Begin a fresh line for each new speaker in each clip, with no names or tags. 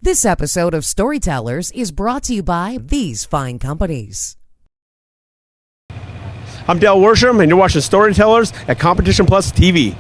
This episode of Storytellers is brought to you by these fine companies.
I'm Dale Worsham, and you're watching Storytellers at CompetitionPlusTV.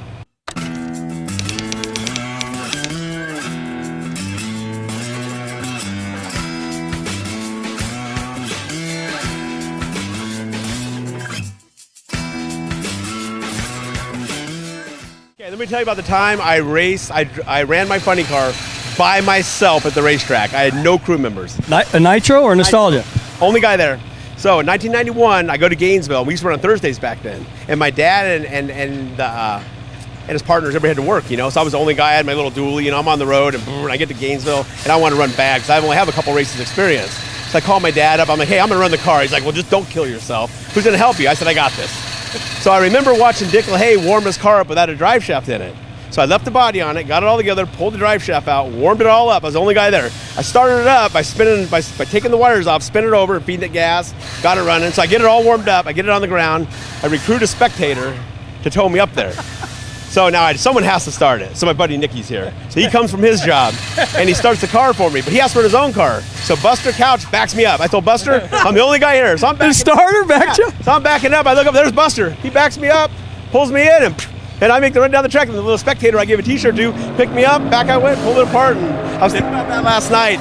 Okay, let me tell you about the time I ran my funny car by myself at the racetrack. I had no crew members.
A nitro or nostalgia?
Only guy there. So in 1991, I go to Gainesville. We used to run on Thursdays back then. And my dad and his partners, everybody had to work, you know. So I was the only guy. I had my little dually, you know. I'm on the road, and I get to Gainesville, and I want to run bad because I only have a couple races experience. So I call my dad up. I'm like, hey, I'm going to run the car. He's like, well, just don't kill yourself. Who's going to help you? I said, I got this. So I remember watching Dick LaHaye warm his car up without a drive shaft in it. So I left the body on it, got it all together, pulled the drive shaft out, warmed it all up. I was the only guy there. I started it up by taking the wires off, spin it over, feeding it gas, got it running. So I get it all warmed up, I get it on the ground, I recruit a spectator to tow me up there. So now someone has to start it. So my buddy Nicky's here. So he comes from his job, and he starts the car for me, but he asked for his own car. So Buster Couch backs me up. I told Buster, I'm the only guy here. So I'm backing
the starter backed you?
So I'm backing up. I look up, there's Buster. He backs me up, pulls me in, and I make the run down the track, and the little spectator I gave a t-shirt to picked me up, back I went, pulled it apart, and I was thinking about that last night,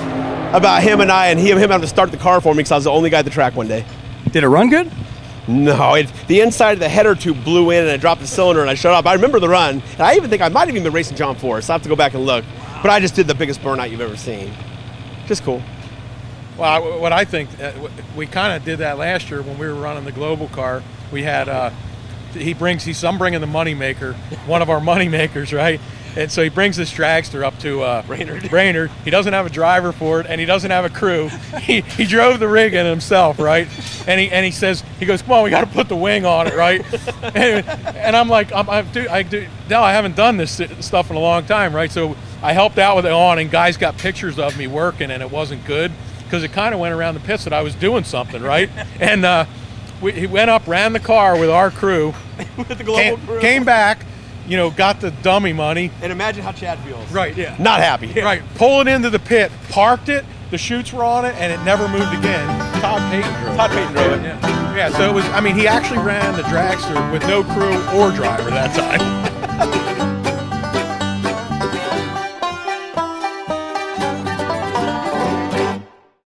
about him and I, and him having to start the car for me because I was the only guy at the track one day.
Did it run good?
No, the inside of the header tube blew in, and I dropped the cylinder, and I shut off. I remember the run, and I even think I might have even been racing John Force, so I have to go back and look. But I just did the biggest burnout you've ever seen. Just cool.
Well, what I think, we kind of did that last year when we were running the global car. We had, I'm bringing the money maker, one of our money makers, right? And so he brings this dragster up to Brainerd. He doesn't have a driver for it, and he doesn't have a crew. He drove the rig in himself, right? And he says, he goes, come on, we got to put the wing on it, right? and I'm like, Dale, I haven't done this stuff in a long time, right? So I helped out with it on, and guys got pictures of me working, and it wasn't good because it kind of went around the pits that I was doing something, right? And he went up, ran the car with our crew,
with the global crew.
Came back, you know, got the dummy money.
And imagine how Chad feels.
Right, yeah.
Not happy. Yeah.
Right, pull it into the pit, parked it, the chutes were on it, and it never moved again. Todd Payton drove it. Yeah, so it was, I mean, he actually ran the dragster with no crew or driver that time.